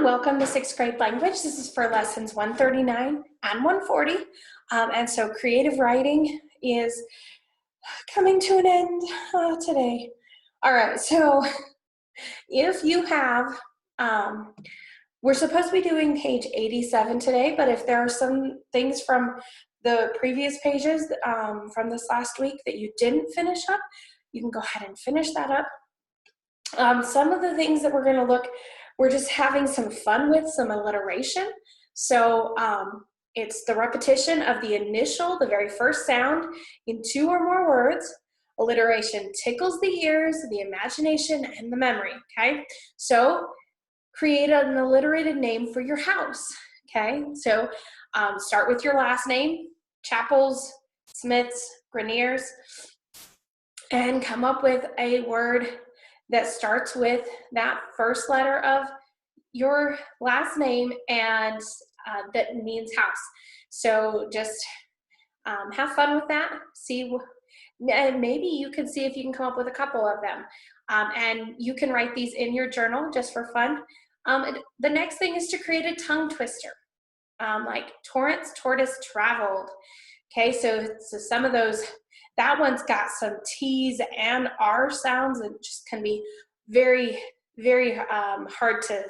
Welcome to sixth grade language. This is for lessons 139 and 140. And so creative writing is coming to an end today. All right, so if you have, we're supposed to be doing page 87 today, but if there are some things from the previous pages from this last week that you didn't finish up, you can go ahead and finish that up. Some of the things that we're just having some fun with, some alliteration. So it's the repetition of the initial, the very first sound in two or more words. Alliteration tickles the ears, the imagination, and the memory, okay? So create an alliterated name for your house, okay? So start with your last name, Chappells, Smiths, Greniers, and come up with a word that starts with that first letter of your last name and that means house. So just have fun with that. And maybe you can see if you can come up with a couple of them. And you can write these in your journal just for fun. The next thing is to create a tongue twister, like Torrance, tortoise, traveled. Okay, so some of those, that one's got some T's and R sounds and just can be very, very hard to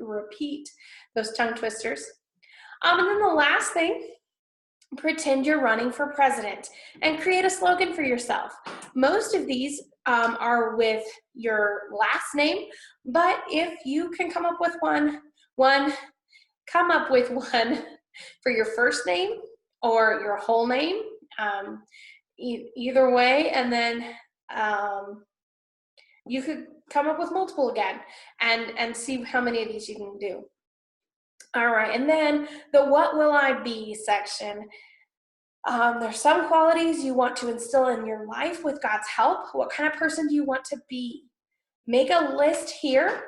repeat, those tongue twisters. And then the last thing, pretend you're running for president and create a slogan for yourself. Most of these are with your last name, but if you can come up with one for your first name or your whole name, either way, and then you could come up with multiple again and see how many of these you can do. All right, and then the what will I be section. There's some qualities you want to instill in your life with God's help. What kind of person do you want to be? Make a list here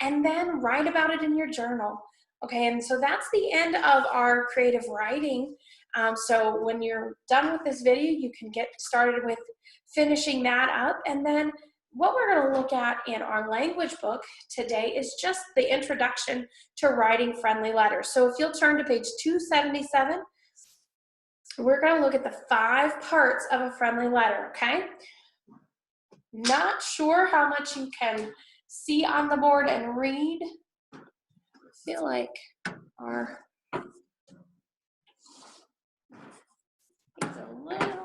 and then write about it in your journal. Okay, and so that's the end of our creative writing. So when you're done with this video, you can get started with finishing that up. And then what we're going to look at in our language book today is just the introduction to writing friendly letters. So if you'll turn to page 277, we're going to look at the 5 parts of a friendly letter, okay? Not sure how much you can see on the board and read. I feel like our is a little.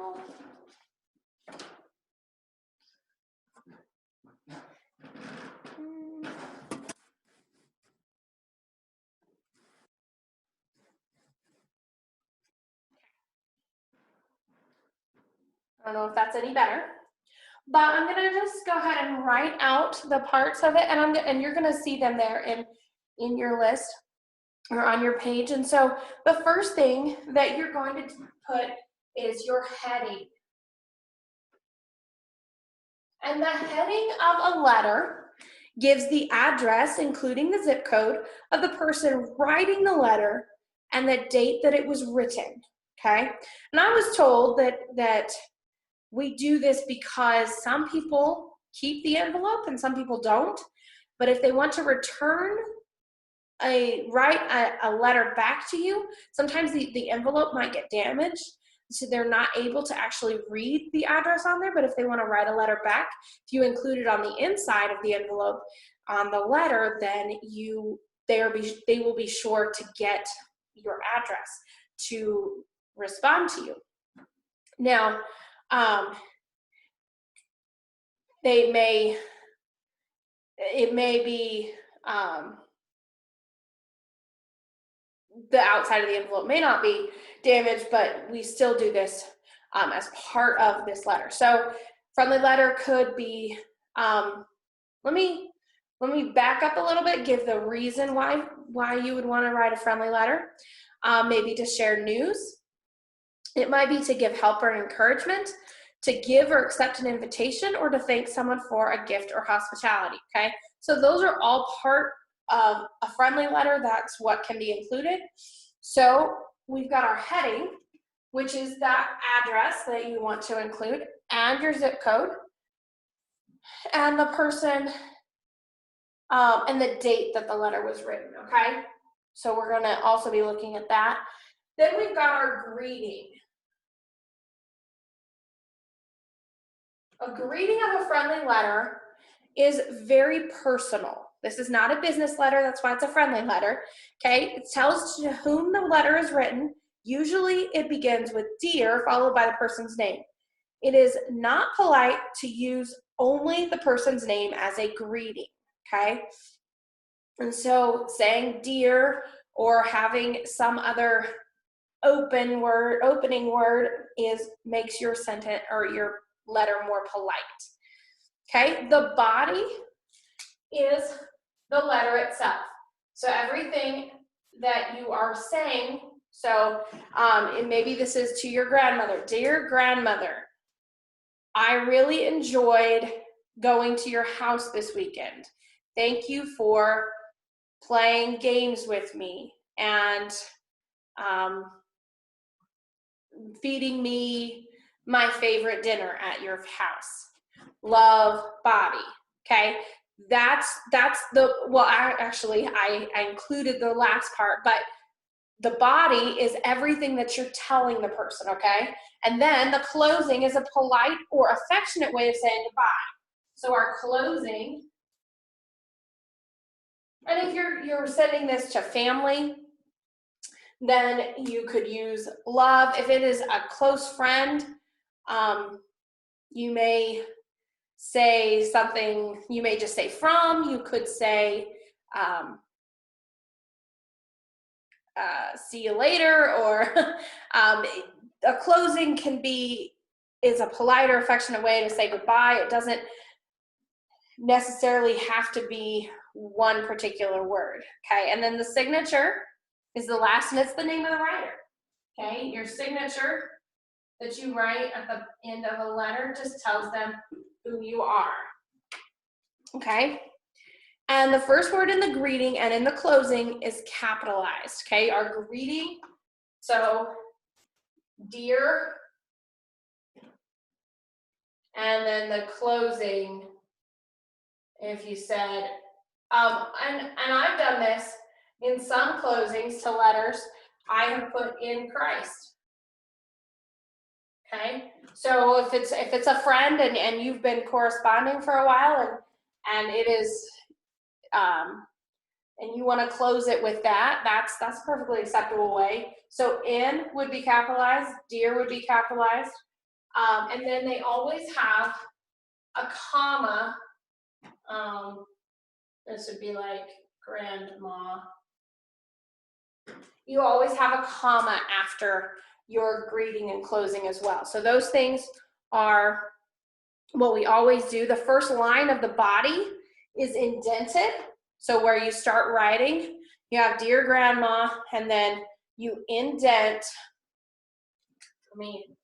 I don't know if that's any better, but I'm gonna just go ahead and write out the parts of it, and you're gonna see them there in your list or on your page. And so the first thing that you're going to put is your heading. And the heading of a letter gives the address, including the zip code, of the person writing the letter and the date that it was written, okay? And I was told that we do this because some people keep the envelope and some people don't. But if they want to return write a letter back to you, sometimes the envelope might get damaged, so they're not able to actually read the address on there. But if they want to write a letter back, if you include it on the inside of the envelope on the letter, then they will be sure to get your address to respond to you. Now, it may be the outside of the envelope may not be damaged, but we still do this as part of this letter. So friendly letter could be, let me back up a little bit, give the reason why you would want to write a friendly letter. Maybe to share news. It might be to give help or encouragement, to give or accept an invitation, or to thank someone for a gift or hospitality, okay? So those are all part of a friendly letter. That's what can be included. So we've got our heading, which is that address that you want to include, and your zip code, and the person and the date that the letter was written, okay? So we're gonna also be looking at that. Then we've got our greeting. A greeting of a friendly letter is very personal. This is not a business letter, that's why it's a friendly letter, okay? It tells to whom the letter is written. Usually it begins with dear, followed by the person's name. It is not polite to use only the person's name as a greeting, okay? And so saying dear or having some other opening word makes your sentence or your letter more polite. Okay, the body is the letter itself. So everything that you are saying, so and maybe this is to your grandmother. Dear grandmother, I really enjoyed going to your house this weekend. Thank you for playing games with me and feeding me my favorite dinner at your house. Love, Bobby. Okay, that's the, well, I included the last part, but the body is everything that you're telling the person, okay? And then the closing is a polite or affectionate way of saying goodbye. So our closing, and if you're sending this to family, then you could use love. If it is a close friend, you may say something, you may just say from, you could say see you later, or a closing is a politer, affectionate way to say goodbye. It doesn't necessarily have to be one particular word, okay? And then the signature is the last, and it's the name of the writer, okay? Your signature that you write at the end of a letter just tells them who you are, okay? And the first word in the greeting and in the closing is capitalized, okay? Our greeting, so dear, and then the closing, if you said, and I've done this in some closings to letters, I have put in Christ. Okay, so if it's a friend and you've been corresponding for a while and it is and you want to close it with that, that's a perfectly acceptable way. So in would be capitalized, dear would be capitalized, and then they always have a comma. This would be like grandma. You always have a comma after your greeting and closing as well. So those things are what we always do. The first line of the body is indented. So where you start writing, you have dear grandma, and then you indent. Let me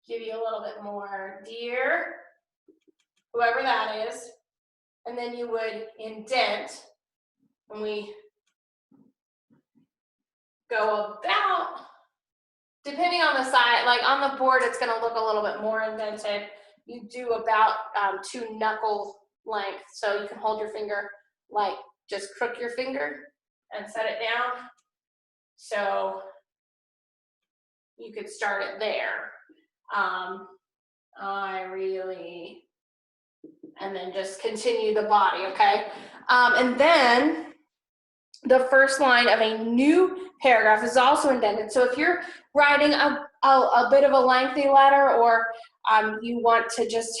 give you a little bit more. Dear, whoever that is. And then you would indent, and we go about, depending on the side, like on the board, it's gonna look a little bit more indented. You do about 2 knuckle length. So you can hold your finger, like just crook your finger and set it down. So you could start it there. And then just continue the body, okay? And then the first line of a new paragraph is also indented. So if you're writing a bit of a lengthy letter, or you want to just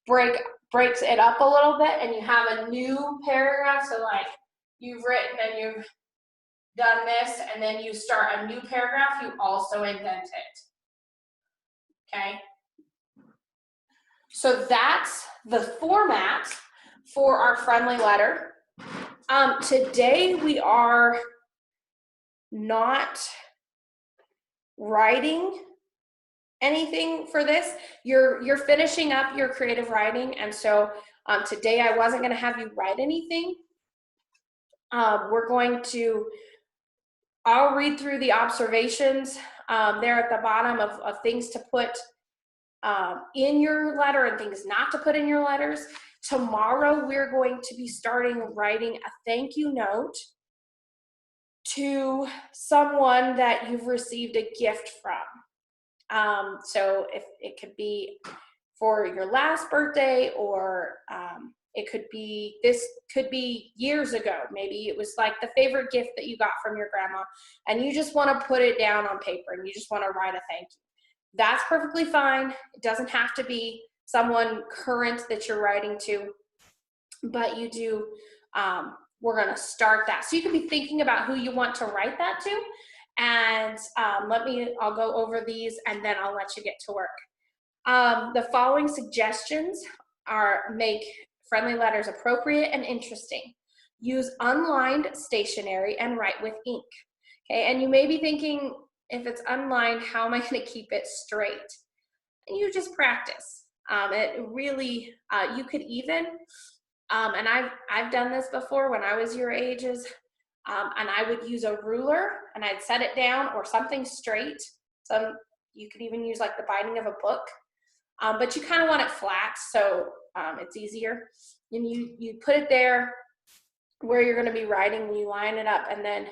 breaks it up a little bit and you have a new paragraph, so like you've written and you've done this and then you start a new paragraph, you also indent it, okay? So that's the format for our friendly letter. Today we are not writing anything for this. You're finishing up your creative writing, and so today I wasn't going to have you write anything. I'll read through the observations there at the bottom of things to put in your letter and things not to put in your letters. Tomorrow, we're going to be starting writing a thank you note to someone that you've received a gift from. So if it could be for your last birthday, or this could be years ago. Maybe it was like the favorite gift that you got from your grandma, and you just want to put it down on paper and you just want to write a thank you. That's perfectly fine. It doesn't have to be someone current that you're writing to, but you do, we're going to start that. So you can be thinking about who you want to write that to. And I'll go over these and then I'll let you get to work. The following suggestions are: make friendly letters appropriate and interesting. Use unlined stationery and write with ink. Okay, and you may be thinking, if it's unlined, how am I going to keep it straight? And you just practice. It really, you could even, and I've done this before when I was your ages, and I would use a ruler and I'd set it down, or something straight. You could even use like the binding of a book, but you kind of want it flat, so it's easier. And you put it there where you're going to be writing, you line it up, and then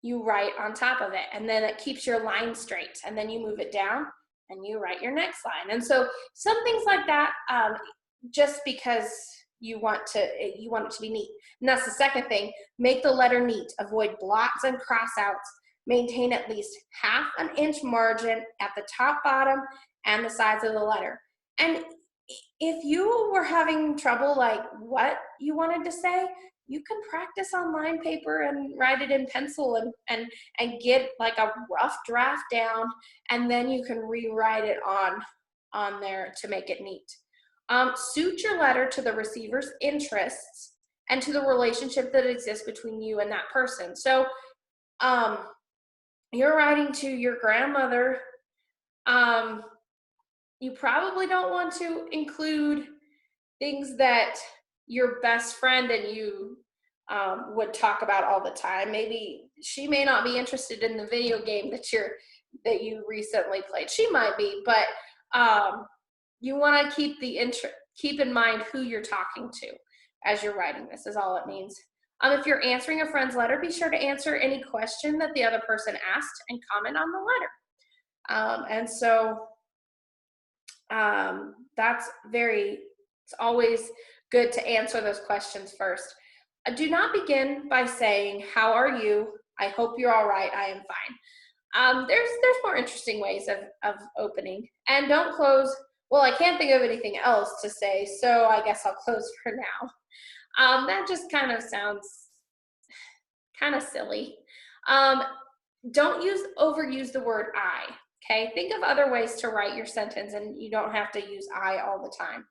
you write on top of it, and then it keeps your line straight, and then you move it down and you write your next line. And so some things like that, just because you want it to be neat. And that's the second thing: make the letter neat. Avoid blots and crossouts. Maintain at least ½ inch margin at the top, bottom, and the sides of the letter. And if you were having trouble like what you wanted to say, you can practice on line paper and write it in pencil and get like a rough draft down, and then you can rewrite it on there to make it neat. Suit your letter to the receiver's interests and to the relationship that exists between you and that person. So you're writing to your grandmother, you probably don't want to include things that your best friend and you would talk about all the time. Maybe she may not be interested in the video game that you recently played. She might be, but you want to keep in mind who you're talking to as you're writing this, is all it means. If you're answering a friend's letter, be sure to answer any question that the other person asked and comment on the letter. It's always good to answer those questions first. Do not begin by saying, "How are you? I hope you're all right. I am fine." There's more interesting ways of opening. And don't close, "Well, I can't think of anything else to say, so I guess I'll close for now." That just kind of sounds kind of silly. Don't overuse the word "I." Okay, think of other ways to write your sentence, and you don't have to use "I" all the time.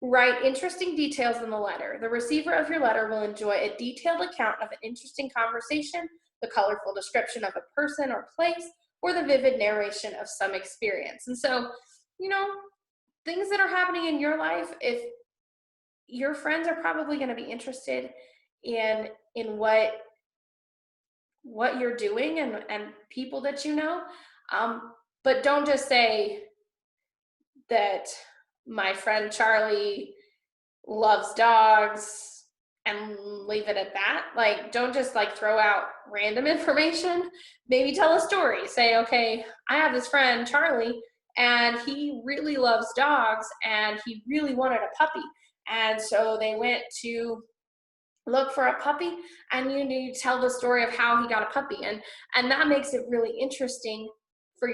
Write interesting details in the letter. The receiver of your letter will enjoy a detailed account of an interesting conversation, the colorful description of a person or place, or the vivid narration of some experience. And so, things that are happening in your life, if your friends are probably going to be interested in what you're doing and people that you know, but don't just say that my friend Charlie loves dogs and leave it at that. Like, don't just throw out random information. Maybe tell a story. Say, okay, I have this friend Charlie, and he really loves dogs, and he really wanted a puppy. And so they went to look for a puppy, and you need to tell the story of how he got a puppy. And that makes it really interesting for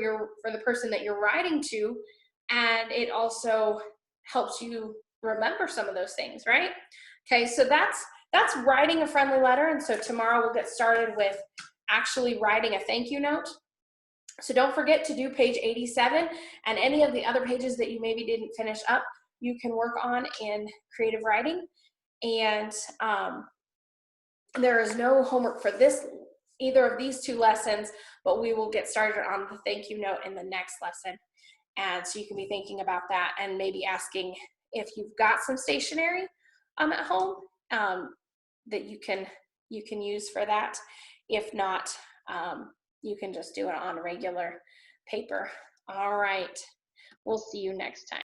the person that you're writing to. And it also helps you remember some of those things, right? Okay, so that's writing a friendly letter. And so tomorrow we'll get started with actually writing a thank you note. So don't forget to do page 87, and any of the other pages that you maybe didn't finish up, you can work on in creative writing. And there is no homework for either of these two lessons, but we will get started on the thank you note in the next lesson. And so you can be thinking about that, and maybe asking if you've got some stationery at home that you can use for that. If not, you can just do it on regular paper. All right, we'll see you next time.